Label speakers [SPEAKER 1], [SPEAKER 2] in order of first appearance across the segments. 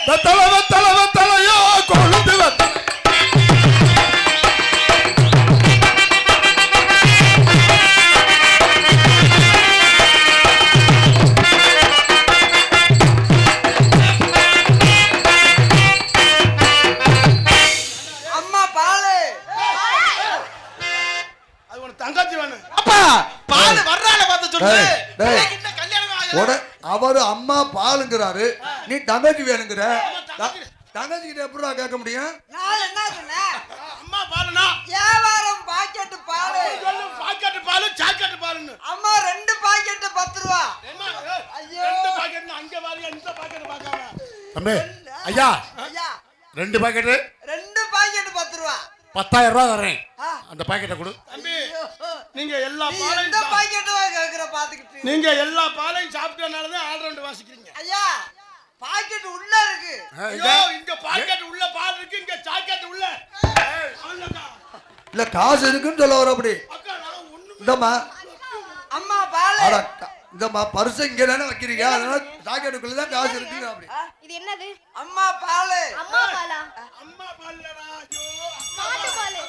[SPEAKER 1] தலையோ கொழுந்து
[SPEAKER 2] அவரு அம்மா பாலுங்கிறாரு, நீ தங்கச்சி வேணுங்கிற. தங்கச்சி கிட்ட எப்படிடா கேட்க முடியும்?
[SPEAKER 3] நான் என்ன சொன்னேன்?
[SPEAKER 1] அம்மா பாலுனா
[SPEAKER 3] வியாபாரம் பாக்கெட் பால்.
[SPEAKER 1] பாக்கெட் பால் சாக்கெட் பால்னு.
[SPEAKER 3] அம்மா 2 பாக்கெட் 10 ரூபா.
[SPEAKER 1] ஐயோ 2 பாக்கெட் அங்க வாரியா இந்த பாக்கெட் பார்க்காம. தம்பி ஐயா
[SPEAKER 3] ஐயா
[SPEAKER 1] 2 பாக்கெட்
[SPEAKER 3] 10 ரூபா.
[SPEAKER 1] 10,000 ரூபாய் தரேன். அந்த பாக்கெட்டை கொடு. தம்பி நீங்க எல்லா பாலையும்
[SPEAKER 3] இந்த பாக்கெட் கேக்குற பாத்துக்கிட்டு
[SPEAKER 1] நீங்க எல்லா பாலையும் சாப்பிட்டனால தான் ஆல் ரவுண்ட் வாசிக்கிறீங்க.
[SPEAKER 3] ஐயா பாக்கெட் உள்ள இருக்கு.
[SPEAKER 1] ஐயோ இங்க பாக்கெட் உள்ள பால் இருக்கு, இங்க சாக்கெட் உள்ள.
[SPEAKER 2] இல்ல காசு இருக்குன்னு சொல்ல வர அப்படி.
[SPEAKER 1] அக்கா நான் ஒண்ணுமே
[SPEAKER 2] இந்தம்மா
[SPEAKER 3] அம்மா பால்.
[SPEAKER 2] அட இந்தம்மா பர்ஸ் இங்க தானே வைக்கிறீங்க, அதனால சாக்கெட்டுக்குள்ள தான் காசு இருக்குங்க அப்படி.
[SPEAKER 4] இது என்னது?
[SPEAKER 3] அம்மா பால்.
[SPEAKER 4] அம்மா பாலா?
[SPEAKER 1] அம்மா பால்லடா. ஐயோ
[SPEAKER 4] மாட்டு பால்.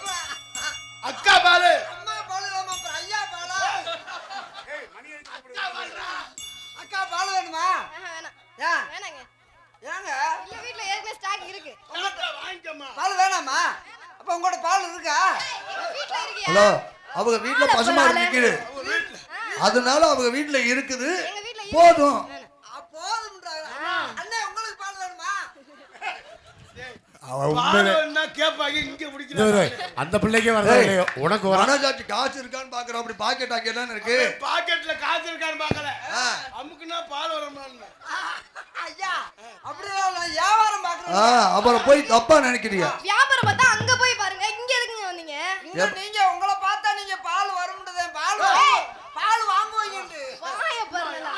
[SPEAKER 1] அக்கா பால்.
[SPEAKER 3] அம்மா பால் நம்ம ஐயா பாலா?
[SPEAKER 1] ஏய் மணி அடிச்சு அக்கா பால்டா.
[SPEAKER 3] அக்கா பால் வேணுமா?
[SPEAKER 4] வேணாம்.
[SPEAKER 3] ஏன்
[SPEAKER 4] வேணாங்க.
[SPEAKER 3] ஏங்க
[SPEAKER 4] இல்ல வீட்ல ஏற்கனவே ஸ்டாக் இருக்கு.
[SPEAKER 1] வாங்கிக்கம்மா.
[SPEAKER 3] பால் வேணாமா? அப்ப உங்களோட பால் இருக்கா?
[SPEAKER 4] வீட்ல இருக்கியா?
[SPEAKER 2] ஹலோ, அவங்க வீட்ல பசுமாடு நிக்குது, அதனால அவங்க வீட்ல இருக்குது.
[SPEAKER 4] எங்க வீட்ல
[SPEAKER 2] போதும்
[SPEAKER 3] போதும்ன்றாங்க. அண்ணே உங்களுக்கு பால் வேணுமா?
[SPEAKER 1] என்ன கேப்பாங்க இங்க பிடிக்கிறாங்க.
[SPEAKER 5] அந்த பிள்ளைக்கே வரதா இல்லையோ உனக்கு வர
[SPEAKER 2] மனசாட்சி காசு இருக்கான்னு பாக்குறோம். அப்படி பாக்கெட் ஆக்கிட்டான்னு இருக்கு.
[SPEAKER 1] பாக்கெட்ல காசு இருக்கான்னு பார்க்கல. அமுக்குனா பால் வரமான்னு.
[SPEAKER 3] ஐயா அப்படியே நான் வியாபாரம் பாக்குறேன்.
[SPEAKER 2] அப்புறம் போய் தப்பா நினைக்கிறீங்க.
[SPEAKER 4] வியாபாரம் பார்த்தா அங்க போய் பாருங்க. இங்க எதுக்குங்க வந்தீங்க?
[SPEAKER 3] நீங்க உங்களை பார்த்தா நீங்க பால் வரும்ன்றதே பால் வாங்குவீங்கன்னு.
[SPEAKER 4] வாய பாருங்க.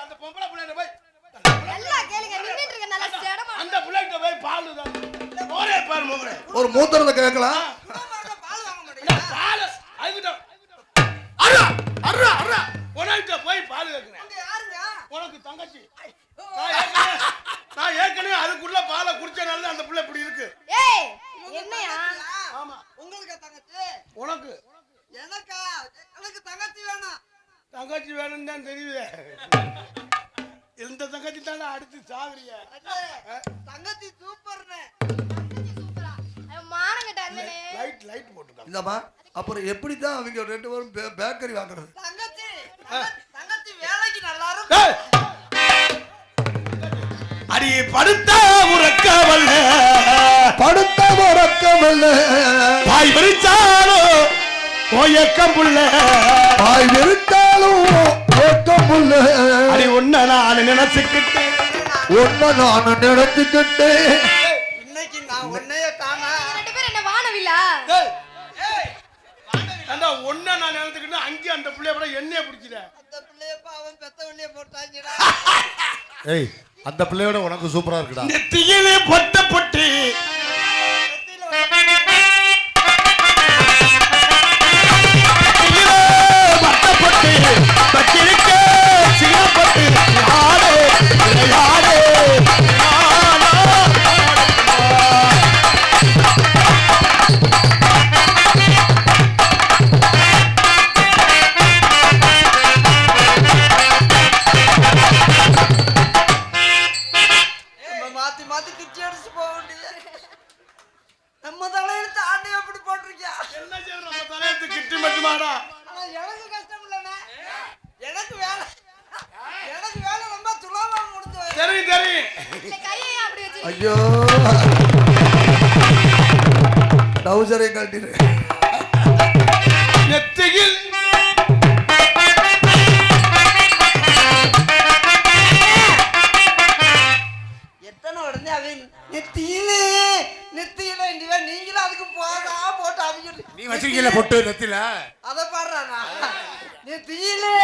[SPEAKER 1] அந்த பொம்பளை புள்ளைய போய்
[SPEAKER 4] எல்லாம் கேளுங்க. நின்னுட்டு இருக்க நல்ல சேடமா.
[SPEAKER 1] அந்த புள்ளைகிட்ட போய் பால் தான். ஒரே பால் மோகரே.
[SPEAKER 2] ஒரு மூத்திரத்தை கேட்கலாம்.
[SPEAKER 3] பால் வாங்க மாட்டீங்க.
[SPEAKER 1] பால் அதுகிட்ட அரா அரா அரா உனக்கிட்ட போய் பால் கேக்குறேன்.
[SPEAKER 3] அங்க யாருங்க?
[SPEAKER 1] உனக்கு தங்கச்சி. நான் ஏற்கனவே அதுக்குள்ள பாலை குடிச்சனால அந்த புள்ள இப்படி இருக்கு.
[SPEAKER 4] ஏய் என்னையா?
[SPEAKER 1] ஆமா
[SPEAKER 3] உங்களுக்கு தங்கச்சி.
[SPEAKER 1] உனக்கு
[SPEAKER 3] எனக்கா? எனக்கு தங்கச்சி வேணும்.
[SPEAKER 1] தங்கச்சி வேணும்னு தான் தெரியுது. இந்த தங்கச்சி தானே அடுத்து சாகுறிய.
[SPEAKER 3] தங்கச்சி சூப்பர்னே.
[SPEAKER 4] தங்கச்சி சூப்பரா. மானங்கட்ட அண்ணனே.
[SPEAKER 1] லைட் போட்டுட்டாங்க.
[SPEAKER 2] இந்தமா அப்புறம் எப்படி தான் அவங்க 2 பேரும் பேக்கரி வாங்குறது?
[SPEAKER 3] தங்கச்சி வேலைக்கு நல்லா இருக்கும்.
[SPEAKER 1] அடி படுத்த உறக்கவல்ல பாய் விரிச்சாலும் ஓயக்கம் புள்ள
[SPEAKER 2] பாய் விரித்தாலும் ஓக்கம் புள்ள.
[SPEAKER 1] அடி உன்ன நான் நினைச்சுக்கிட்டு
[SPEAKER 3] இன்னைக்கு நான் உன்னைய காணா.
[SPEAKER 4] 2 பேரும் என்ன வானவில்லா?
[SPEAKER 1] அந்த ஒன்ன நான் நினைச்சுக்கிட்டு அங்கே அந்த பிள்ளைய கூட என்னைய பிடிச்சிட.
[SPEAKER 3] அந்த பிள்ளையப்ப அவன் பெத்த உள்ளே போட்டாங்கடா.
[SPEAKER 5] ஏய் அந்த பிள்ளையோட உனக்கு சூப்பரா இருக்குடா.
[SPEAKER 1] நெத்தியிலே பொட்ட பொட்டி பட்டிருக்க சிங்கப்பட்டு யாரே யாரே
[SPEAKER 3] மாத்தி மாத்தி கிச்சி அடிச்சு போக வேண்டியது. நம்ம தலையெழுத்து ஆட்டை எப்படி போட்டிருக்கியா?
[SPEAKER 1] என்ன செய்யணும் நம்ம தலையெழுத்து கிட்டி மட்டுமாடா.
[SPEAKER 3] ஆனா எனக்கு கஷ்டம் இல்லைண்ணே. எனக்கு வேலை ரொம்ப சுலபமா முடிஞ்சு.
[SPEAKER 1] தெரியும்
[SPEAKER 4] இல்ல கையை அப்படி வச்சு.
[SPEAKER 2] ஐயோ டவுசரை கழட்டிடு.
[SPEAKER 1] நெத்தியில்
[SPEAKER 3] எத்தனை உடனே அவன் நெத்தியிலே நீங்களும் அதுக்கு போட்டு அவங்க
[SPEAKER 5] நீ வச்சிருக்கீல பொட்டு நெத்தில
[SPEAKER 3] அதை பாடுறானா? நெத்தியிலே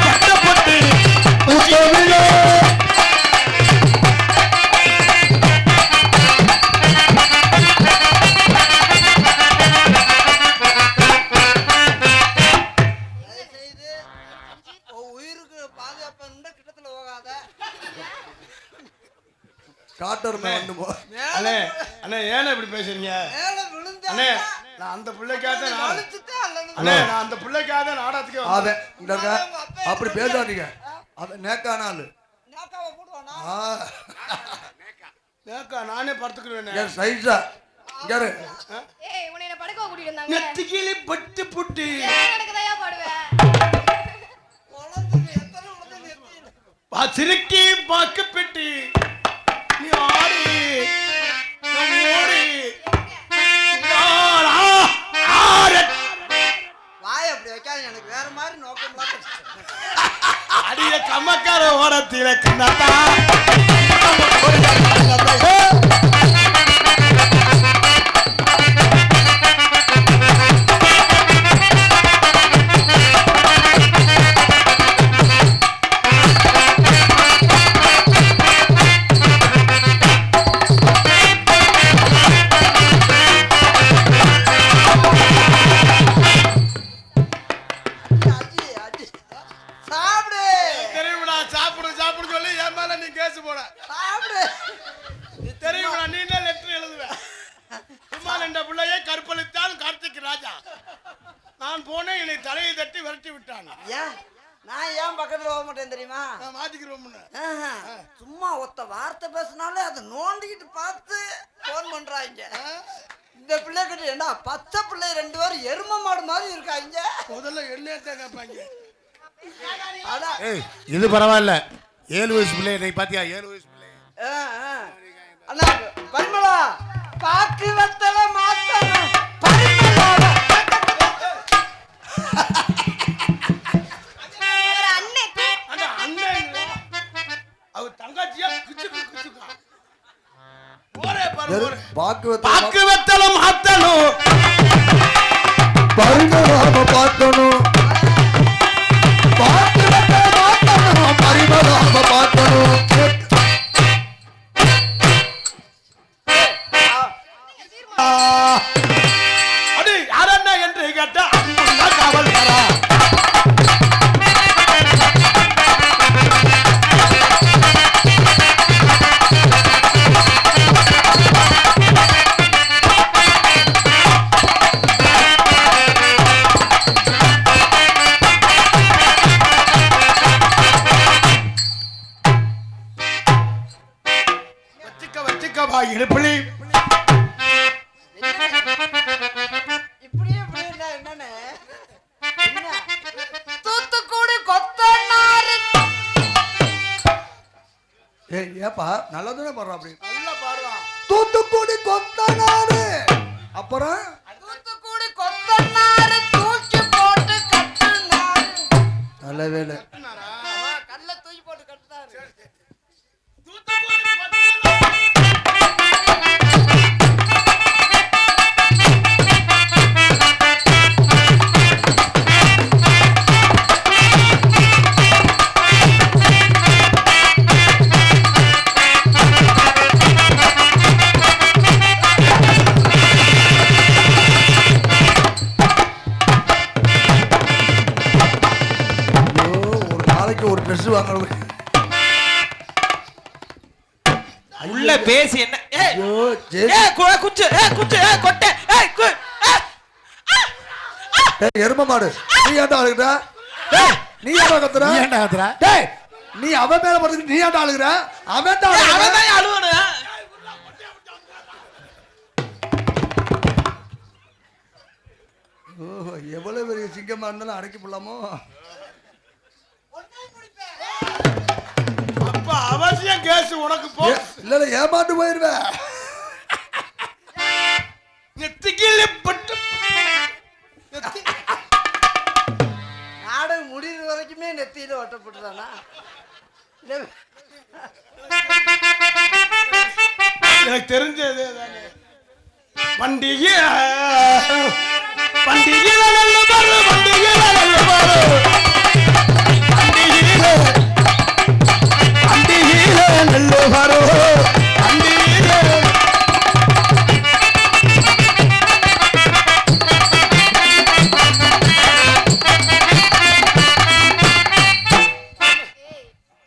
[SPEAKER 1] பட்டப்பட்டு
[SPEAKER 3] உயிருக்கு பாதுகாப்பு கிட்டத்துல போகாத.
[SPEAKER 2] டாக்டர் வந்து போ.
[SPEAKER 1] அண்ணே அண்ணே ஏன்னா இப்படி பேசுறீங்க
[SPEAKER 3] மேல விழுந்தா
[SPEAKER 1] அண்ணே நான் அந்த பிள்ளைக்காக தான்
[SPEAKER 3] வலிச்சுட்டா அல்லது
[SPEAKER 1] அண்ணே நான் அந்த பிள்ளைக்காக தான் நாடகத்துக்கே வந்தேன்.
[SPEAKER 2] அவன் இங்க இருக்க அப்படி பேசாதீங்க. அவன் நேக்கான ஆளு.
[SPEAKER 3] நாக்காவை போடுவானா
[SPEAKER 2] ஆ,
[SPEAKER 1] ஏக்கா நானே படுத்துக்கிறேன்
[SPEAKER 2] ஏன் சைஸா இங்க இரு.
[SPEAKER 4] ஏய் உன்னை என்ன படுக்க கூட்டிட்டு வந்தாங்க
[SPEAKER 1] நெத்திக்கிளி பட்டு புட்டு
[SPEAKER 4] எனக்கு தயா பாடுவேன்
[SPEAKER 3] குழந்தைங்க எத்தனை உடனே நிறுத்திடு
[SPEAKER 1] சிறுக்கி பாக்கு பெட்டி நீ ஆடி நான் ஓடி
[SPEAKER 3] வாய் அப்படி வைக்காத எனக்கு வேற மாதிரி நோக்கம்
[SPEAKER 1] அடிய கம்மக்கார ஓரத்தில கண்ணாத்தா
[SPEAKER 3] அஜி அஜி சாப்பிடு
[SPEAKER 1] தெரியுமா சாப்பிடு சாப்பிடு சொல்லி என் மேல நீ கேஸ் போட
[SPEAKER 3] சாப்பிடு
[SPEAKER 1] தெரியுமா நீ என்ன லெட்டர் எழுதுவ சும்மா என்ற பிள்ளையை கற்பழித்தான் கார்த்திக் ராஜா நான் போனேன் என்னை தலையை தட்டி விரட்டி விட்டான்
[SPEAKER 3] ஏன் நான் ஏன் பக்கத்துல போக மாட்டேன் தெரியுமா
[SPEAKER 1] நான் மாத்திக்கிறோம்
[SPEAKER 3] ஆஹா, சும்மா ஒத்த வார்த்தை பேசினாலே அதை நோண்டிக்கிட்டு பார்த்து போன் பண்றாங்க இந்த பிள்ளை கிட்ட என்ன பச்சை பிள்ளை 2 பேரும் எரும மாடு மாதிரி இருக்காங்க
[SPEAKER 1] முதல்ல என்னத்தான் கேட்பாங்க
[SPEAKER 3] அதான்
[SPEAKER 5] ஏய் இது பரவாயில்ல 7 வயசு பிள்ளை நீ பாத்தியா 7 வயசு பிள்ளை
[SPEAKER 3] அண்ணா பரிமளா பாக்கு வெத்தல மாத்தணும் பரிமளா
[SPEAKER 4] ஒரு அண்ணே
[SPEAKER 1] அந்த அண்ணன் அவ தங்கச்சியா கிச்சுக்கு கிச்சுக்கா போரே பாரு
[SPEAKER 2] வெறும்
[SPEAKER 1] போரே
[SPEAKER 2] பாக்கு வெத்தலை
[SPEAKER 1] பாக்கு வெத்தலம் மாத்தணும்
[SPEAKER 2] பரிமளாம பார்க்கணும். பாக்கு வெத்தலை மாத்தணும், பரிமளாம பார்க்கணும்.
[SPEAKER 1] அடி யாரண்ணா என்று கேட்ட அன்புள்ள காவல்காரா வச்சுக்கவா இடுப்பிளி
[SPEAKER 3] இப்படியே இப்படியே என்னன்னு என்ன? தூத்துக்குடி கொத்தனாரு
[SPEAKER 2] ஏய் ஏப்பா நல்லா தானே பாடுறா அப்படி.
[SPEAKER 1] நல்லா பாடுவான்
[SPEAKER 2] தூத்துக்குடி கொத்தனாரு. அப்புறம்
[SPEAKER 3] தூத்துக்குடி கொத்தனாரு தூக்கி போட்டு கட்டுனாரு
[SPEAKER 2] நல்ல வேலை.
[SPEAKER 3] கல்ல தூக்கி போட்டு கட்டுனாரு
[SPEAKER 2] ஐயோ, ஒரு நாளைக்கு ஒரு ட்ரெஸ் வாங்கணும்.
[SPEAKER 6] உள்ள பேசி என்ன ஏய்
[SPEAKER 2] ஐயோ ஜெய்
[SPEAKER 6] ஏய் குச்சு குச்சு கொட்டை ஏய்
[SPEAKER 2] டேய், எரும மாடு நீ ஏன்டா அழுகுற?
[SPEAKER 6] ஏய்
[SPEAKER 2] நீ ஏன்டா கத்துற?
[SPEAKER 5] நீ ஏன்டா கத்துற?
[SPEAKER 2] டேய் நீ அவன் மேல படுத்து நீ ஏன்டா அழுகுற? அவன் தான்
[SPEAKER 6] அவன்
[SPEAKER 2] அழுகுறான்.
[SPEAKER 6] தான் அழுவணும்
[SPEAKER 2] ஓஹோ, எவ்வளவு பெரிய சிங்கமா இருந்தாலும் அடக்கி போடலாமோ?
[SPEAKER 1] அப்ப அவசியம் கேஸ் உனக்கு போ
[SPEAKER 2] இல்ல இல்ல ஏமாந்து போயிருவேன்.
[SPEAKER 1] நெத்திக்கிளி பட்டு
[SPEAKER 3] நாடகம் முடிகிற வரைக்குமே நெத்தியில ஒட்டப்பட்டுதானா
[SPEAKER 1] எனக்கு தெரிஞ்சது பண்டிகை பண்டிகை நல்ல பாரு பண்டிகை நல்ல பாரு பண்டிகை பண்டிகை நல்ல பாரு பண்டிகை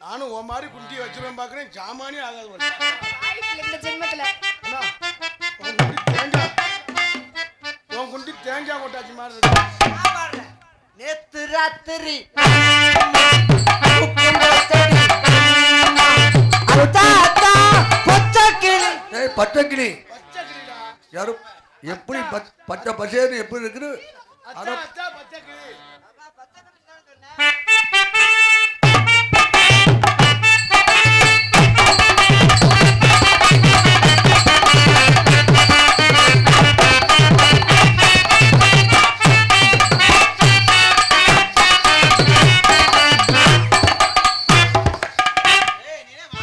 [SPEAKER 1] நானும் உன் மாதிரி குண்டி வச்சிருவேன் பாக்குறேன் சாமானே ஆகாது
[SPEAKER 4] வாய்ஸ்ல இந்த
[SPEAKER 1] தேங்காய் கொட்டாச்சி மாதிரி இருக்கு.
[SPEAKER 3] நான் பாடுறேன். நேத்து ராத்திரி
[SPEAKER 2] ஏய் பட்டக்கிளி
[SPEAKER 1] பச்சை கிளிடா.
[SPEAKER 2] யாரும் எப்படி பச்சை பசேன்னு எப்படி இருக்குது
[SPEAKER 1] அச்சா அச்சா பச்சை கிளி.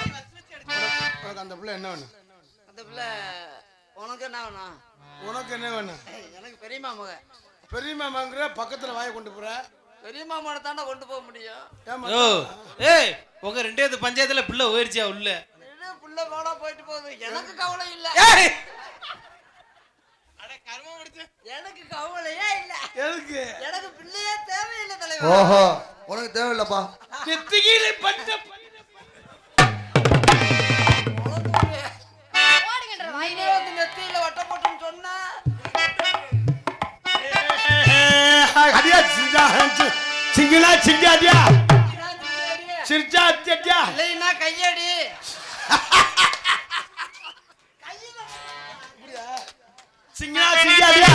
[SPEAKER 1] உனக்கு அந்த பிள்ளை என்ன வேணும்?
[SPEAKER 3] அந்த பிள்ளை உனக்கு என்ன வேணும்?
[SPEAKER 1] உனக்கு என்ன வேணும்?
[SPEAKER 3] எனக்கு பெரியம்மா மக.
[SPEAKER 1] பெரிய மாமாங்கிற பக்கத்துல வாயை கொண்டு போற.
[SPEAKER 3] பெரியம்மா மகனை தானே கொண்டு போக முடியும்.
[SPEAKER 1] ஏம்மா?
[SPEAKER 6] ஓ ஏய் உங்க ரெண்டாவது பஞ்சாயத்துல பிள்ளை போயிருச்சியா உள்ள
[SPEAKER 3] இது புள்ள போனா போயிட்டு போகுது. எனக்கு கவலை இல்ல.
[SPEAKER 6] ஏய்
[SPEAKER 3] எனக்கு கவலையே இல்ல.
[SPEAKER 1] எதுக்கு?
[SPEAKER 3] எனக்கு பிள்ளையே தேவையில்லை தலைவர்.
[SPEAKER 2] ஓஹோ உனக்கு தேவையில்லப்பா
[SPEAKER 1] நெத்தியில பட்ட
[SPEAKER 4] ஓடுங்கன்ற வாயிலே
[SPEAKER 3] நீயே வந்து நெத்தியில வட்டம் போட்டுன்னு சொன்னா
[SPEAKER 1] அடியா சிங்கிளா சிங்காடியா சிரிச்சா அத்தியா
[SPEAKER 3] இல்லைன்னா கையடி.
[SPEAKER 1] சிங்கிளா சிங்காடியா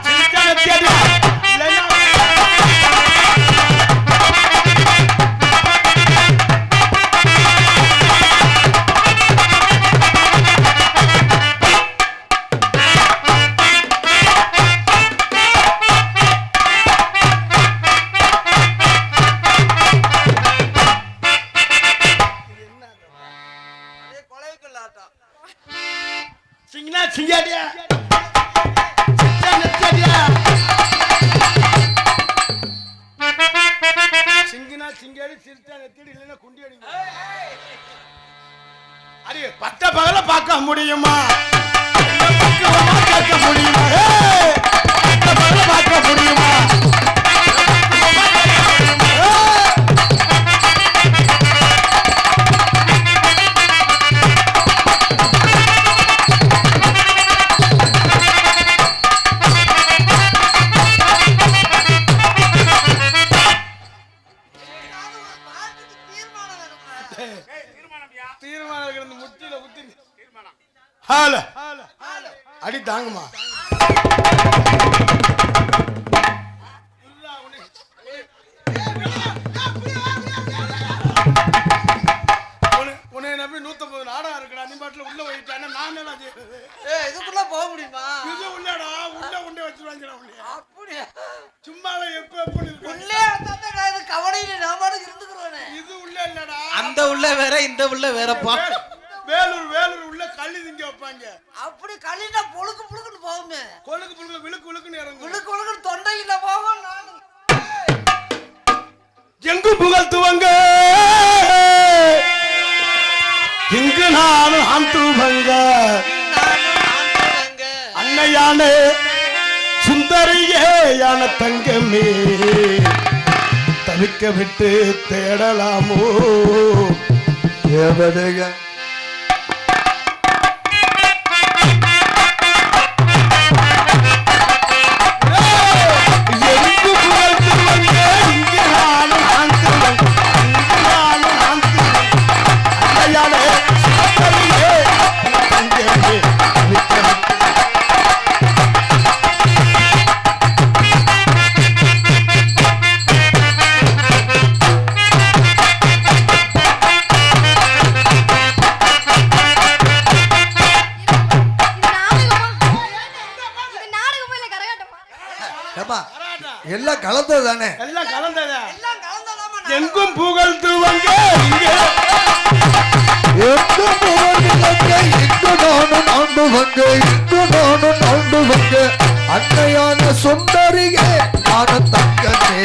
[SPEAKER 1] சிரிச்சா அத்தியாடியா இல்லைன்னா
[SPEAKER 3] அதே கொலைக்குள்ள ஆட்டம்.
[SPEAKER 1] சிங்கிளா சிங்காடியா சிங்கினா சிங்காடி சிரிச்சா நெத்திடி இல்லைன்னா குண்டி அடிங்க. அடி பட்ட பகல பார்க்க முடியுமா? பக்குவமா கேட்க முடியுமா? ஏய், பட்ட பகல பார்க்க முடியுமா?
[SPEAKER 3] பாட்டுக்கு தீர்மானம் வேணுமா?
[SPEAKER 1] தீர்மானம் கிடந்து முட்டியில குத்தி ஹால அடி தாங்குமா? உன்னை நம்பி 150 நாடகம் இருக்குடா. நீ பாட்டுல உள்ள போயிட்டானே நான் என்ன செய்யறது?
[SPEAKER 3] இதுக்குள்ள போக முடியுமா?
[SPEAKER 1] இது உள்ளடா உண்டை வச்சிருவாங்கடா உள்ள.
[SPEAKER 3] அப்படியா?
[SPEAKER 1] சும்மாவே எப்ப எப்படி இருக்கு?
[SPEAKER 3] உள்ளே வந்தா நான் இது கவலையில நான் பாட்டுக்கு இருந்துக்கிறேனே.
[SPEAKER 1] இது உள்ள இல்லடா.
[SPEAKER 6] அந்த உள்ள வேற இந்த உள்ள வேறப்பா
[SPEAKER 1] வேலூர் உள்ள கள்ளி திங்க வைப்பாங்க.
[SPEAKER 3] அப்படி களினா பொழுக்கு பொழுக்குன்னு போகுமே.
[SPEAKER 1] கொழுக்கு புழுக்கு விழுக்குன்னு இறங்கும்.
[SPEAKER 3] விழுக்கு விழுக்குன்னு தொண்டையில போகும். நான்
[SPEAKER 1] எங்கும் புகழ்த்துவங்க இங்கு நானும் ஆந்துவங்க அன்னையான சுந்தரியே யான தங்கமே தவிக்க விட்டு தேடலாமோ
[SPEAKER 2] தேவதைய
[SPEAKER 1] எங்கு புகழ்த்துவங்க இங்கு நானும் ஆந்துவங்க அன்னையான சுந்தரியே யான தங்கமே தவிக்க விட்டு
[SPEAKER 2] ஏப்பா எல்லாம் கலந்தது தானே
[SPEAKER 1] எல்லாம் கலந்ததா
[SPEAKER 3] எல்லாம் கலந்ததாமா.
[SPEAKER 1] எங்கும் புகழ்த்துவங்க இங்கே
[SPEAKER 2] எங்கு புகழ்ந்துவங்க இங்கு நானும் ஆண்டுவங்க இங்கு நானும் ஆண்டுவங்க அன்னையான சுந்தரியே ஞான தங்கமே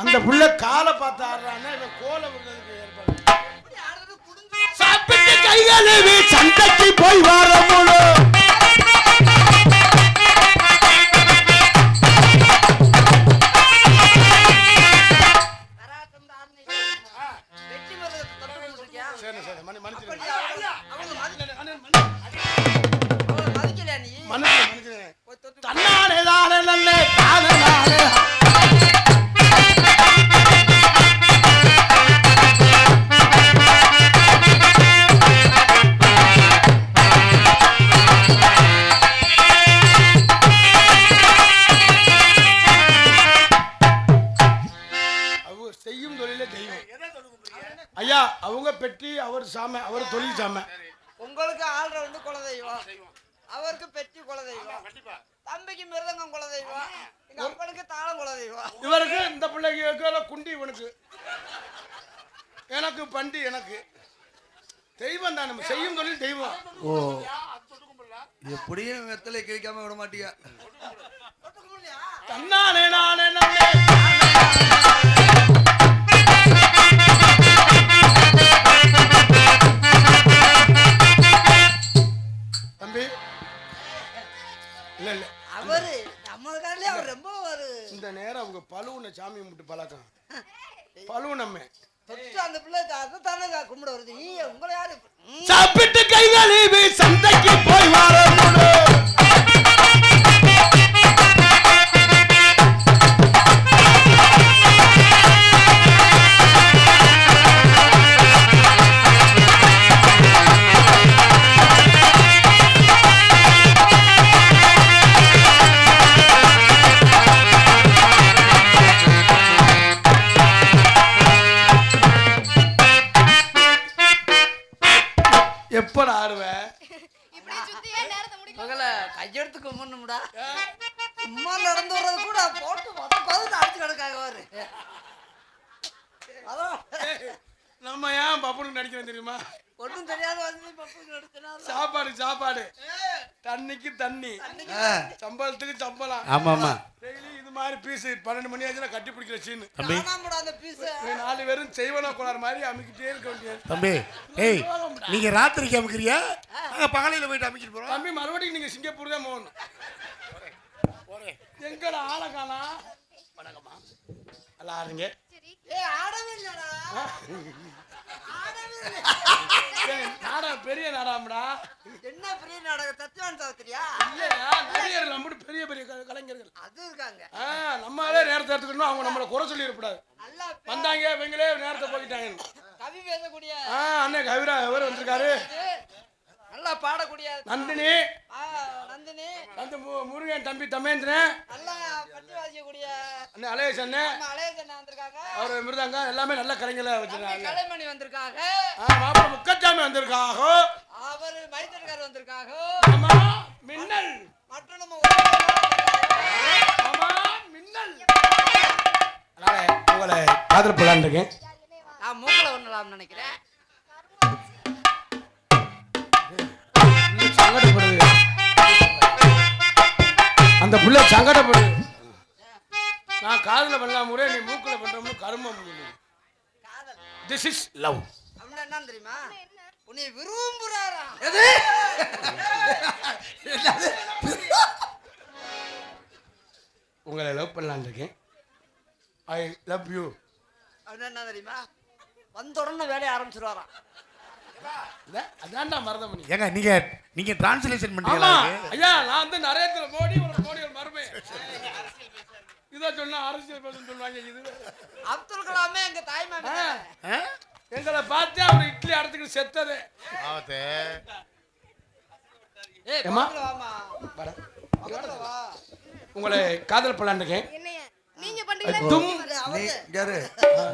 [SPEAKER 1] அந்த புள்ள காலை பார்த்து ஆடுறான்னா இவன் கோலை விடுறதுக்கு ஏற்பாடு.
[SPEAKER 3] அப்படி ஆடுறது குடுங்க.
[SPEAKER 1] சாப்பிட்டு கை கழுவி சண்டைக்கு போய் வரமுழு ஐயா அவங்க பெட்டி அவர் சாம அவர் தொழில் சாம.
[SPEAKER 3] உங்களுக்கு ஆல்ரவுண்டு குலதெய்வம், அவருக்கு பெட்டி குலதெய்வம், தம்பிக்கு மிருதங்கம் குலதெய்வம், எங்க அப்பனுக்கு தாளம் குலதெய்வம்.
[SPEAKER 1] இவருக்கு இந்த பிள்ளைக்கு குண்டி, இவனுக்கு எனக்கு பண்டி. எனக்கு தெய்வம் தான், நம்ம செய்யும் தொழில் தெய்வம்.
[SPEAKER 2] ஓ எப்படியும் வெத்தலை கிழிக்காம விட மாட்டியா?
[SPEAKER 1] தன்னானே நானே தம்பி. இல்ல இல்ல
[SPEAKER 3] அவரு நம்மளுக்காண்டி அவர் ரொம்ப ஒரு
[SPEAKER 1] இந்த நேரம் அவங்க பழுவுன சாமி கும்பிட்டு பழக்கம். பழுவுனம்மே
[SPEAKER 3] தொட்டு அந்த பிள்ளை அதை தானே கும்பிட வருது. நீ உங்களை யாரு
[SPEAKER 1] சாப்பிட்டு கை கழுவி சந்தைக்கு போய் வரணும். எப்பட ஆடுவேன்?
[SPEAKER 4] இப்படி சுத்தியே நேரத்தை முடிக்க
[SPEAKER 3] மகளை கையெடுத்து கும்பிடணும்டா. சும்மா நடந்து வர்றது கூட போட்டு பார்த்து அடிச்சு கிடக்காங்க அவரு. அதான்
[SPEAKER 1] நம்ம ஏன் பப்புனுக்கு நடிக்கிறோம் தெரியுமா?
[SPEAKER 3] ஒன்றும் தெரியாத வந்து பப்பு நடிச்சனா
[SPEAKER 1] சாப்பாடு சாப்பாடு, தண்ணிக்கு தண்ணி, சம்பளத்துக்கு சம்பளம்.
[SPEAKER 6] ஆமா ஆமா
[SPEAKER 1] டெய்லி இது மாதிரி பீஸ் 12 மணி ஆச்சுன்னா கட்டி பிடிக்கிற சீனு.
[SPEAKER 6] தம்பி
[SPEAKER 3] அந்த பீஸ்
[SPEAKER 1] 4 பேரும் செய்வன கோளாறு மாதிரி அமைக்கிட்டே இருக்க வேண்டியது.
[SPEAKER 5] தம்பி ஏய் நீங்க ராத்திரிக்கு அமைக்கிறியா? நாங்க பகலையில போயிட்டு அமைக்கிட்டு போறோம்.
[SPEAKER 1] தம்பி மறுபடியும் நீங்க சிங்கப்பூர் தான் போகணும். எங்கடா ஆளை காணா? வணக்கம்மா, நல்லா ஆடுங்க.
[SPEAKER 3] ஏய் ஆடவே இல்லடா.
[SPEAKER 1] நாடகம் பெரிய நாடகம்டா.
[SPEAKER 3] என்ன பெரிய நாடகம்? தத்துவான் சாவித்திரியா?
[SPEAKER 1] இல்லையா, நடிகர்கள் நம்மட்டு பெரிய பெரிய கலைஞர்கள்
[SPEAKER 3] அது இருக்காங்க.
[SPEAKER 1] நம்மளே நேரத்தை எடுத்துக்கணும். அவங்க நம்மளை குறை சொல்லி இருக்கக்கூடாது.
[SPEAKER 3] நல்லா
[SPEAKER 1] வந்தாங்க இவங்களே நேரத்தை போயிட்டாங்க.
[SPEAKER 3] கவி பேசக்கூடிய
[SPEAKER 1] அண்ணன் கவிரா எவர் வந்திருக்காரு.
[SPEAKER 3] நல்லா பாடக்கூடிய
[SPEAKER 1] நந்தினி,
[SPEAKER 3] நந்தினி,
[SPEAKER 1] முருகன் தம்பி தமேந்திரன்,
[SPEAKER 3] நல்லா பட்டி வாசிக்கக்கூடிய
[SPEAKER 1] அண்ணன் அலேஷ் அண்ணன்,
[SPEAKER 3] அழகண்ணா வந்திருக்காங்க.
[SPEAKER 1] அவர் மிருதாங்க எல்லாமே நல்ல கலைஞர்களா வச்சிருக்காங்க.
[SPEAKER 3] கலைமணி வந்திருக்காங்க.
[SPEAKER 1] மாப்பிள்ள முக்கச்சாமி வந்திருக்காங்க.
[SPEAKER 3] அவர் மைத்தர்கார் வந்திருக்காங்க.
[SPEAKER 1] ஆமா மின்னல்,
[SPEAKER 3] மற்றும் நம்ம
[SPEAKER 1] ஆமா மின்னல். அதனால உங்களை காதல் போலான்னு இருக்கேன்.
[SPEAKER 3] நான் மூக்கல ஒண்ணலாம்னு நினைக்கிறேன்.
[SPEAKER 1] சங்கடப்படுது அந்த புள்ள, சங்கடப்படுது. நான் காதுல பண்ணலாம் முறை, நீ மூக்குல பண்றோம்னு கருமம். This is love.
[SPEAKER 3] அப்படின்னா என்ன தெரியுமா? உன்னை விரும்புறாரா?
[SPEAKER 1] உங்களை லவ் பண்ணலான்னு இருக்கேன். I love you.
[SPEAKER 3] அப்படின்னா என்ன தெரியுமா? வந்த உடனே வேலையை ஆரம்பிச்சிருவாராம்.
[SPEAKER 1] அதான்டா மறந்த பண்ணி.
[SPEAKER 5] ஏங்க நீங்க டிரான்ஸ்லேஷன்
[SPEAKER 1] ஆமா
[SPEAKER 5] பண்றீங்களா?
[SPEAKER 1] ஐயா, நான் வந்து நரேந்திர மோடி ஒரு மருமை இதை சொன்னா அரசியல் பேசணும்னு சொல்லுவாங்க. இது
[SPEAKER 3] அப்துல் கலாமே எங்க தாய்மாமே.
[SPEAKER 1] எங்களை பார்த்து அவர் இட்லி அடத்துக்கு செத்தது.
[SPEAKER 5] ஆவதே
[SPEAKER 3] ஏய்
[SPEAKER 1] ஏம்மா?
[SPEAKER 3] பக்கத்துல வாமா.
[SPEAKER 1] வர.
[SPEAKER 3] பக்கத்துல வா.
[SPEAKER 1] உங்களை காதல் பண்ணலான்னு இருக்கேன்.
[SPEAKER 4] என்னைய நீங்க பண்றீங்களா?
[SPEAKER 1] தும்
[SPEAKER 2] நீ யாரு?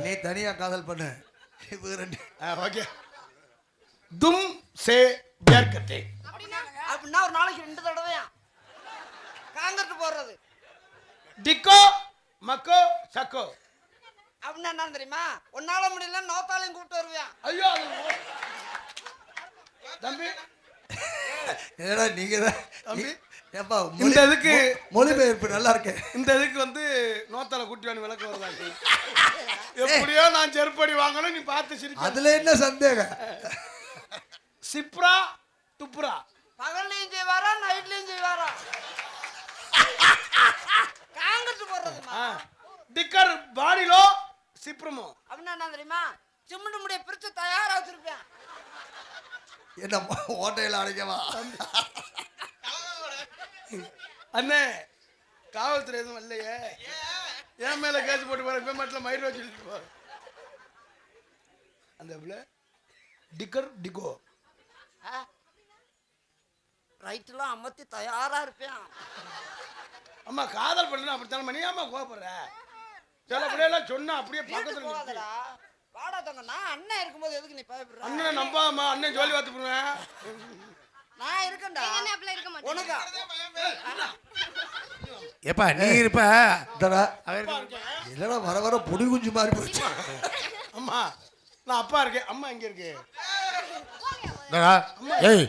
[SPEAKER 2] நீ தனியா காதல் பண்ணு. இவங்க ரெண்டு
[SPEAKER 1] ஓகே. தும் சே பியார் கர்த்தே.
[SPEAKER 3] அப்படின்னா ஒரு நாளைக்கு 2 தடவையா காங்கட்டு போடுறது.
[SPEAKER 1] டிக்கோ மக்கோ சக்கோ.
[SPEAKER 3] அப்படின்னா என்ன தெரியுமா? உன்னால முடியல நோத்தாலையும் கூப்பிட்டு வருவியா?
[SPEAKER 1] ஐயோ தம்பி,
[SPEAKER 2] ஏடா நீங்க தான்
[SPEAKER 1] தம்பி.
[SPEAKER 2] ஏப்பா
[SPEAKER 1] இந்த இதுக்கு
[SPEAKER 2] மொழிபெயர்ப்பு நல்லா இருக்கு.
[SPEAKER 1] இந்த இதுக்கு வந்து நோத்தால குட்டி வேணும் விளக்க வருதாங்க. எப்படியோ நான் செருப்படி வாங்கணும், நீ பார்த்து சிரிக்க.
[SPEAKER 2] அதுல என்ன சந்தேகம்?
[SPEAKER 1] சிப்ரா துப்ரா.
[SPEAKER 3] பகல்லையும் செய்வாரா நைட்லயும் செய்வாரா? காங்கட்டு போடுறதுமா.
[SPEAKER 1] டிக்கர் பாடிலோ சிப்ரமோ.
[SPEAKER 3] அப்படின்னா என்ன தெரியுமா? சிம்முண்டு முடிய பிரிச்சு தயாரா வச்சிருப்பேன்.
[SPEAKER 2] என்ன ஓட்டையில அடைக்கவா?
[SPEAKER 1] அண்ணே காவல்துறை எதுவும் இல்லையே, என் மேல கேஸ் போட்டு போற. மட்டும் மயிர் வச்சு போற அந்த பிள்ளை டிக்கர் டிகோ.
[SPEAKER 3] ரைட்லாம் அமர்த்தி தயாரா இருப்பேன்.
[SPEAKER 1] அம்மா காதல் பண்ணணும் அப்படித்தான. நீ ஏமா கோவப்படுற? சில பிள்ளைலாம் சொன்னா அப்படியே பக்கத்துல
[SPEAKER 3] போகாதடா. வாடா தங்கம், நான் அண்ணன் இருக்கும்போது எதுக்கு நீ பயப்படுற?
[SPEAKER 1] அண்ணன் நம்பாமா அண்ணன் ஜோலி பார்த்து போடுவேன்.
[SPEAKER 3] நான் இருக்கேன்டா.
[SPEAKER 4] நீங்க என்ன அப்படிலாம் இருக்க மாட்டீங்க.
[SPEAKER 3] உனக்கா?
[SPEAKER 5] எப்பா நீ இருப்ப
[SPEAKER 2] இதடா
[SPEAKER 5] அவருக்கு
[SPEAKER 2] இல்லடா வர வர பொடி குஞ்சு மாதிரி போச்சு.
[SPEAKER 1] அம்மா நான் அப்பா இருக்கேன். அம்மா எங்க இருக்கு?
[SPEAKER 5] இந்தா, ஏய்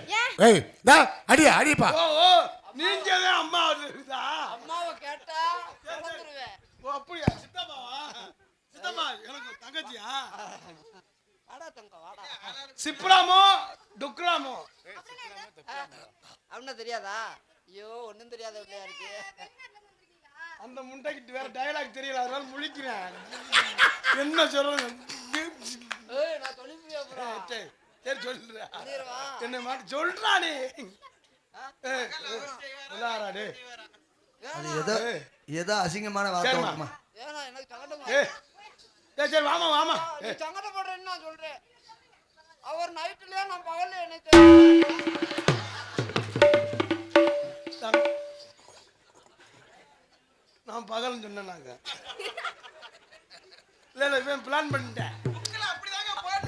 [SPEAKER 5] ஏய் டா அடியா அடிப்பா.
[SPEAKER 1] ஓ ஓ நீங்க தான் அம்மா இருக்குதா?
[SPEAKER 3] அம்மாவை கேட்டா வந்துருவேன்.
[SPEAKER 1] ஓ அப்படியா? சித்தப்பாவா? சித்தப்பா எனக்கு தங்கச்சியா?
[SPEAKER 3] வாடா தங்கம், வாடா.
[SPEAKER 1] சிப்ராமோ டுக்ராமோ?
[SPEAKER 3] அவன தெரியாதா? ஐயோ ஒண்ணும் தெரியாத பிள்ளையா இருக்கு.
[SPEAKER 1] அந்த முண்டைக்கிட்டு வேற டயலாக் தெரியல, அதனால முழிக்கிறேன். என்ன சொல்றது?
[SPEAKER 3] ஏய் நான் தொழில்பிரியா போறேன்.
[SPEAKER 1] சரி சரி சொல்றா.
[SPEAKER 3] சொல்லிடுவா.
[SPEAKER 1] என்ன மாட்டு சொல்றா நீ. விளாடாடே.
[SPEAKER 2] அது ஏதோ அசிங்கமான வார்த்தை
[SPEAKER 1] சரிம்மா.
[SPEAKER 2] வருமா?
[SPEAKER 3] ஏன்னா எனக்கு சங்கடம்.
[SPEAKER 1] ஏய் சரி சரி வாமா வாமா.
[SPEAKER 3] நீ சங்கடப்படுறேன்னு நான் சொல்றேன். அவர் நைட்லயே நான் பகல்ல எனக்கு
[SPEAKER 1] நான் பகல்னு சொன்னேன். நாங்க இல்ல இவன் பிளான் பண்ணிட்டேன்.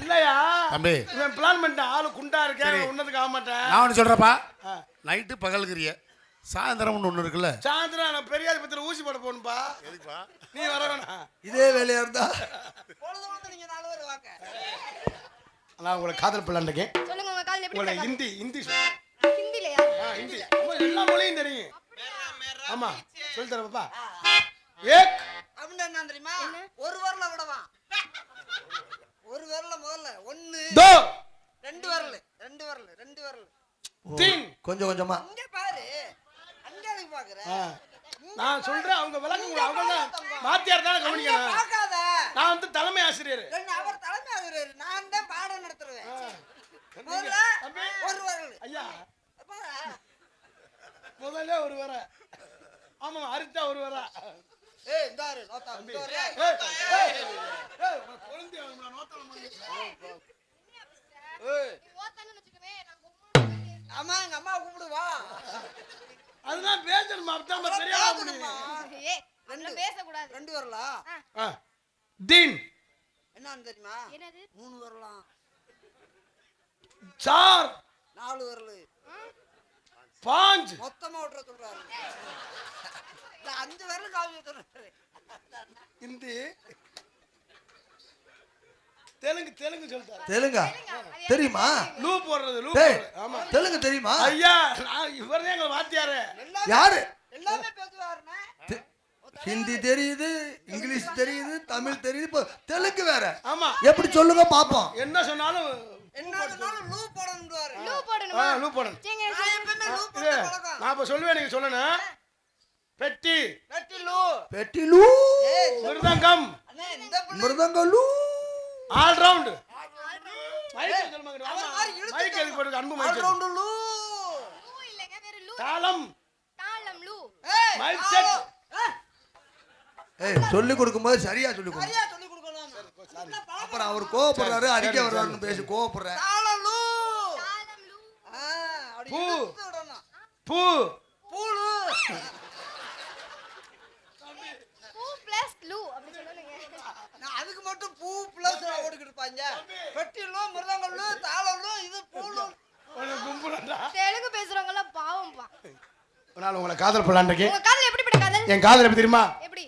[SPEAKER 1] இல்லையா
[SPEAKER 5] தம்பி
[SPEAKER 1] இவன் பிளான் பண்ணிட்டேன். ஆளு குண்டா இருக்கேன்,
[SPEAKER 5] சரி.
[SPEAKER 1] உன்னதுக்கு ஆக மாட்டேன்.
[SPEAKER 5] நான் ஒன்று சொல்கிறப்பா,
[SPEAKER 1] ஆ.
[SPEAKER 5] நைட்டு பகலுக்குரிய சாயந்தரம்னு ஒன்று இருக்குல்ல.
[SPEAKER 1] சாயந்தரம் நான் பெரியாதி பத்திர ஊசி போட போகணும்பா.
[SPEAKER 5] எதுக்குப்பா?
[SPEAKER 1] நீ வர வேணாம்.
[SPEAKER 2] இதே வேலையா இருந்தா
[SPEAKER 3] பொழுது வந்து நீங்க 4 பேர் வாங்க.
[SPEAKER 1] நான் உங்களை காதல் பிள்ளான் இருக்கேன்.
[SPEAKER 4] சொல்லுங்க உங்க கால்ல எப்படி
[SPEAKER 1] உங்களை
[SPEAKER 4] இருக்க?
[SPEAKER 1] ஹிந்தி ஹிந்தி
[SPEAKER 4] ஹிந்திலயா?
[SPEAKER 1] ஹிந்தி எல்லா மொழியும் தெரியும். ஆமா சொல்லி தர பாப்பா. ஏக்
[SPEAKER 3] அப்படின்னு என்ன தெரியுமா? ஒரு வரல விடவா? ஒரு வரல முதல்ல 1
[SPEAKER 1] दो
[SPEAKER 3] 2 வரல 2 வரல 2 வரல.
[SPEAKER 1] तीन
[SPEAKER 2] கொஞ்சம் கொஞ்சமா.
[SPEAKER 3] இங்க பாரு. அங்க எதுக்கு பாக்குற?
[SPEAKER 1] நான் சொல்றேன் அவங்க விளக்குங்க. அவங்க தான் வாத்தியார் தானே கவனிக்கணும்.
[SPEAKER 3] பாக்காத.
[SPEAKER 1] நான் வந்து தலைமை ஆசிரியர்.
[SPEAKER 3] அவர் தலைமை ஆசிரியர். நான் தான் பாடம் நடத்துறேன். முதல்ல ஒரு வரல.
[SPEAKER 1] ஐயா முதல்ல ஒரு வர. ஆமா அரித்தா ஒரு வர.
[SPEAKER 3] ஏய் இந்தாரு நோத்தா இங்க வர.
[SPEAKER 1] குழந்தை அவங்கள நோத்தால மாதிரி.
[SPEAKER 3] ஏய்
[SPEAKER 4] நீ ஓத்தானு வெச்சுக்கவே நான் கும்முன்னு
[SPEAKER 3] அம்மா எங்க அம்மா கூப்பிடு வா.
[SPEAKER 1] அதுதான் பேசணுமா? அப்பதான் தெரியாம
[SPEAKER 3] பேசணுமா?
[SPEAKER 4] ஏய் ரெண்டு பேச கூடாது.
[SPEAKER 3] 2 வரலா?
[SPEAKER 1] दिन
[SPEAKER 3] என்னன்னு தெரியுமா?
[SPEAKER 4] என்னது?
[SPEAKER 3] 3 வரலாம்.
[SPEAKER 1] 4
[SPEAKER 3] 4 வரல.
[SPEAKER 1] 5
[SPEAKER 3] மொத்தமா விட்டுற சொல்றாரு. இந்த 5 வரல காவிய சொல்றாரு.
[SPEAKER 1] हिंदी தெலுங்கு தெலுங்கு சொல்றாரு.
[SPEAKER 2] தெலுங்கா தெரியுமா?
[SPEAKER 1] லூ போடுறது லூ
[SPEAKER 2] டேய்
[SPEAKER 1] போடுறது. ஆமா
[SPEAKER 2] தெலுங்கு தெரியுமா?
[SPEAKER 1] ஐயா நான் இவரே எங்க வாத்தியாரே.
[SPEAKER 2] யாரு?
[SPEAKER 3] எல்லாமே பேசுவாருனே.
[SPEAKER 2] ஹிந்தி தெரியுது, இங்கிலீஷ் தெரியுது, தமிழ் தெரியுது, இப்போ தெலுங்கு வேற.
[SPEAKER 1] ஆமா
[SPEAKER 2] எப்படி சொல்லுங்க பாப்போம்.
[SPEAKER 1] என்ன சொன்னாலும்
[SPEAKER 3] என்னதுனாலும் லூ போடணும்ன்றாரு.
[SPEAKER 4] லூ போடணுமா?
[SPEAKER 1] லூ போடணும்.
[SPEAKER 4] ஏங்க
[SPEAKER 3] நான் எப்பவுமே லூ
[SPEAKER 1] இது
[SPEAKER 3] போட பழக்கம்.
[SPEAKER 1] நான் இப்ப சொல்லுவேன், நீங்க சொல்லணும். பெட்டி
[SPEAKER 3] வெட்டி லூ.
[SPEAKER 2] பெட்டிலு
[SPEAKER 3] ஏய்
[SPEAKER 1] மிருதங்கம்
[SPEAKER 3] அண்ணே இந்த புள்ள
[SPEAKER 2] மிருதங்கலு
[SPEAKER 1] ஆல் ரவுண்ட் மைக் சொல்லுங்க.
[SPEAKER 3] அவர் மாதிரி இழுத்து
[SPEAKER 1] மைக் எதுக்கு போடுறது? அன்பு மைக்
[SPEAKER 3] ஆல் ரவுண்ட் லூ.
[SPEAKER 4] லூ இல்லங்க வேற லூ.
[SPEAKER 1] தாளம்
[SPEAKER 4] தாளம் லூ.
[SPEAKER 3] ஏய்
[SPEAKER 1] மைக் செட்.
[SPEAKER 2] ஏய் சொல்லி கொடுக்கும்போது சரியா சொல்லி கொடுங்க.
[SPEAKER 3] சரியா சொல்லி கொடுக்கணும்.
[SPEAKER 2] அப்புறம் அவர் கோவப்படுறாரு, அடிக்க வர்றாருன்னு பேசி கோவப்படுறேன்.
[SPEAKER 3] தாளம் லூ.
[SPEAKER 4] தாளம் லூ.
[SPEAKER 3] அப்படி
[SPEAKER 1] பூ.
[SPEAKER 3] இழுத்து விடணும்.
[SPEAKER 1] பூ
[SPEAKER 3] பூளு.
[SPEAKER 4] பூ பிளஸ் லூ அப்படி சொல்லுங்க.
[SPEAKER 3] நான் அதுக்கு மட்டும் பூ பிளஸ் ஓடிக்கிட்டு இருப்பாங்க. வெட்டி லூ, மிருதங்கம் லூ, தாளம் லூ, இது பூளு.
[SPEAKER 1] உனக்கு கும்புறடா.
[SPEAKER 4] தெலுங்கு பேசுறவங்க எல்லாம் பாவம்பா.
[SPEAKER 1] ஒரு நாள் உங்களை காதல் பண்ணலான்னு இருக்கேன்.
[SPEAKER 4] உங்க கால்ல எப்படிப்பட்ட காதல்?
[SPEAKER 1] என் காதல் எப்படி தெரியுமா?
[SPEAKER 4] எப்படி?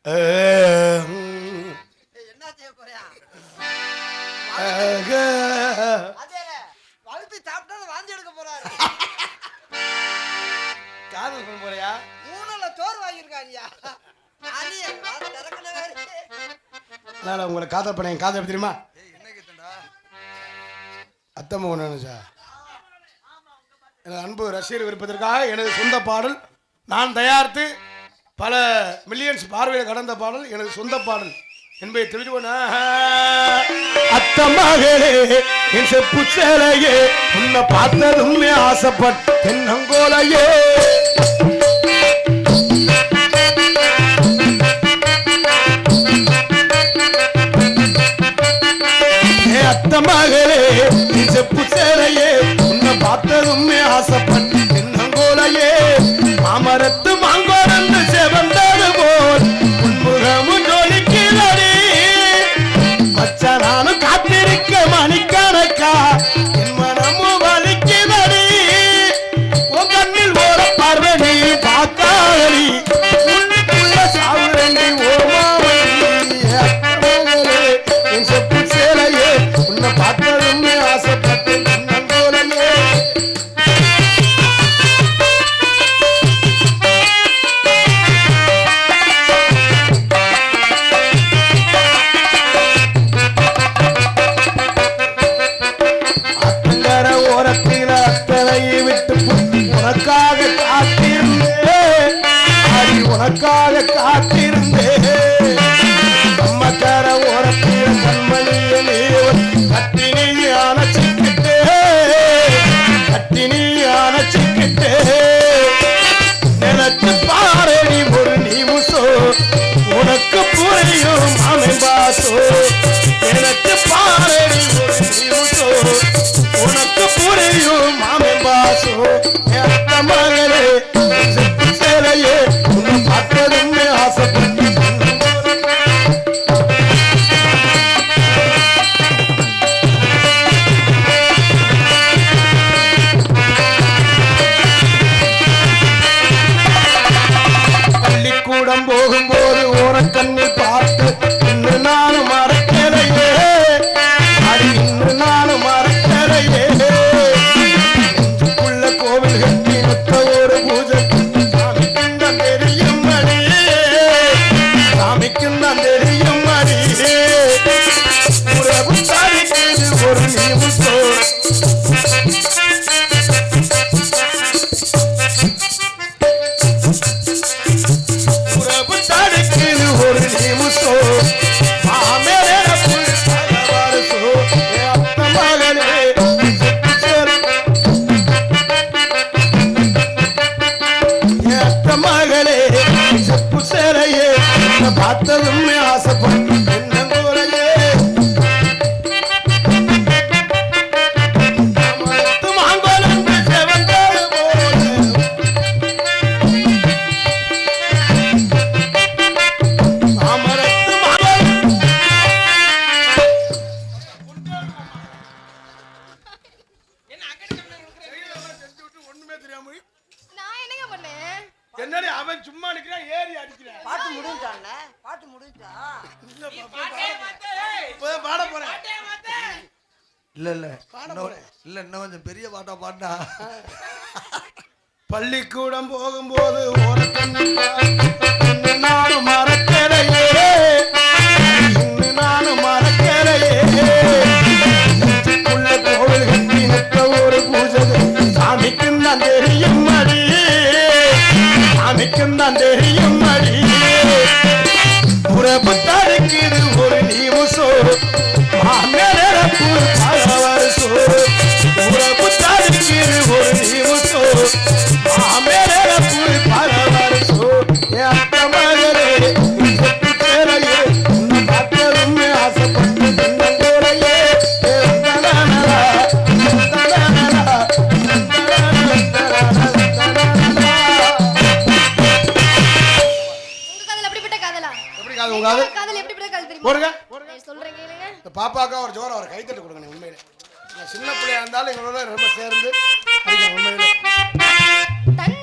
[SPEAKER 3] ஏய், என்ன செய்ய போறியா? அதே வகுத்து சாப்பிட்டாலும் வாந்தி எடுக்க போறாரு.
[SPEAKER 1] காதல் பண்ண போறியா?
[SPEAKER 3] 3ல சோறு வாங்கியிருக்காருயா. அணிய திறக்கணவே இருக்கு.
[SPEAKER 1] நான் உங்களை காதல் பண்ண என் காதல் எப்படி தெரியுமா?
[SPEAKER 2] ஏய் என்ன கேட்டடா?
[SPEAKER 1] அத்தம்மா ஒன்று சார். எனது அன்பு ரசிகர் விருப்பத்திற்காக எனது சொந்த பாடல் நான் தயாரித்து பல மில்லியன்ஸ் பார்வையில் கடந்த பாடல் எனது சொந்த பாடல் என்பதை தெரிஞ்சு கொண்ட அத்தமகளே என் செப்பு சேலையே உன்னை பார்த்ததும் ஆசைப்பட்ட தென்னங்கோலையே அத்தமகளே என் செப்பு சேலையே உன்னை பார்த்ததும் ஆசைப்பட்ட தென்னங்கோலையே மாமரத்து மாங்கோரந்து செவந்தது போல் உன்முகமும் ஜொலிக்கிறதே பாசோ எனக்கு பாரடி ஒரு நிமிஷோ உனக்கு புரியும் மாமன் பாசோ என் அத்த மகளே செப்பு சேலையே உன்னை பார்த்ததுமே ஆசைப்பட்டு பள்ளிக்கூடம் போகும்போது ஓரக்கண்ணில் பார்த்து இன்னும் நானும் மறக்கலையே அடி இன்னும் நானும் மறக்கலையே நெஞ்சுக்குள்ள கோவில் கட்டி நிற்க ஒரு பூஜை சாமிக்கும் தான் தெரியும் அடியே சாமிக்கும் தான் தெரியும் அடியே உறவு தாரிக்கிறது ஒரு நிமிஷம் உறவு தடுக்குது ஒரு நிமிஷம் மாமேலே வருஷோ அத்த மகளே அத்த மகளே செப்பு சேலையே பார்த்ததும் ஆசைப்பட்டு என்ன குறையே மாங்கோலம் செவந்தாடு போல மாமரத்து மகள் ஒண்ணுமே தெரியாம
[SPEAKER 4] நான் என்னங்க பண்ணேன்
[SPEAKER 1] என்னடி அவன் சும்மா நிக்கிறான் ஏறி அடிக்கிறான்
[SPEAKER 3] பாட்டு முடிஞ்சாண்ணே பாட்டு முடிஞ்சா
[SPEAKER 1] பாட போறேன்
[SPEAKER 2] இல்ல இல்ல இல்ல இன்னும் கொஞ்சம் பெரிய பாட்டா பாட்டா
[SPEAKER 1] பள்ளிக்கூடம் போகும்போது இன்னும் நானும் மறக்கலையே இன்னும் நானும் மறக்கலையே நெஞ்சுக்குள்ள கோவில் கட்டி நிற்க ஒரு பூஜை சாமிக்கும் தான் தெரியும் அடி சாமிக்கும் தான் தெரியும் அடி உறவு தடுக்குது ஒரு நிமிஷம் மாமேரப்பு வருஷோ உறவு தடுக்குது ஒரு நிமிஷம் மாமேரப்பு வருஷோ என் அத்த மகளே செப்பு சேலையே உன்னை பார்த்ததும் ஆசைப்பட்டு தின்னங்கோலையே
[SPEAKER 4] உங்க காதல் அப்படிப்பட்ட காதலா
[SPEAKER 1] எப்படி காது உங்க காது
[SPEAKER 4] காதல் எப்படிப்பட்ட காதல் தெரியுமா
[SPEAKER 1] போடுங்க
[SPEAKER 4] சொல்றேன் கேளுங்க
[SPEAKER 1] இந்த பாப்பாக்கா ஒரு ஜோரம் ஒரு கைத்தட்டு கொடுங்க உண்மையிலே நான் சின்ன பிள்ளையா இருந்தாலும் எங்களோட ரொம்ப சேர்ந்து அடிக்கணும் உண்மையிலே
[SPEAKER 4] தன்